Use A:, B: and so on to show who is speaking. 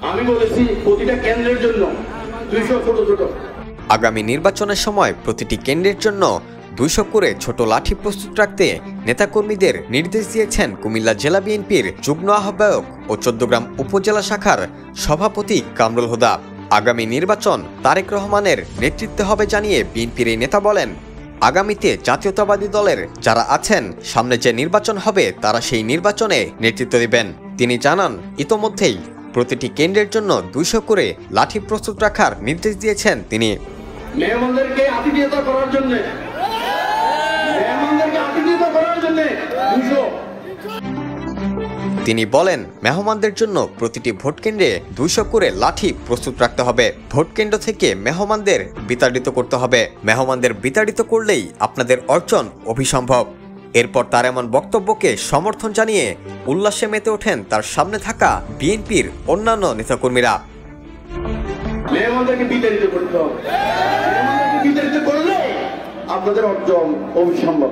A: আমি বলেছি প্রতিটা কেন্দ্রের জন্য 200 ছোট ছোট।
B: আগামী নির্বাচনের সময় প্রতিটি কেন্দ্রের জন্য 200 করে ছোট লাঠি প্রস্তুত রাখতে নেতাকর্মীদের নির্দেশ দিয়েছেন কুমিল্লা জেলা বিএনপির যুগ্ম আহ্বায়ক ও চৌদ্দগ্রাম উপজেলা শাখার সভাপতি কামরুল হুদা। আগামী নির্বাচন তারেক রহমানের নেতৃত্বে হবে জানিয়ে বিএনপির এই নেতা বলেন, আগামীতে জাতীয়তাবাদী দলের যারা আছেন সামনে যে নির্বাচন হবে তারা সেই নির্বাচনে নেতৃত্ব দেবেন। তিনি জানান, ইতোমধ্যেই প্রতিটি কেন্দ্রের জন্য 200 করে লাঠি প্রস্তুত রাখার নির্দেশ দিয়েছেন তিনি।
A: মেহমানদেরকে আতিথেয়তা করার জন্য 200।
B: তিনি বলেন, মেহমানদের জন্য প্রতিটি ভোট কেন্দ্রে 200 করে লাঠি প্রস্তুত রাখতে হবে। ভোট কেন্দ্র থেকে মেহমানদের বিতাড়িত করতে হবে। মেহমানদের বিতাড়িত করলেই আপনাদের অর্জন অভিসম্ভব। এরপর তার এমন বক্তব্যকে সমর্থন জানিয়ে উল্লাসে মেতে ওঠেন তার সামনে থাকা বিএনপির অন্যান্য নেতাকর্মীরা।
A: মেহমানদেরকে বিতাড়িত করতে হবে, মেহমানদেরকে বিতাড়িত করলে আপনাদের অর্জন অভিসম্ভব।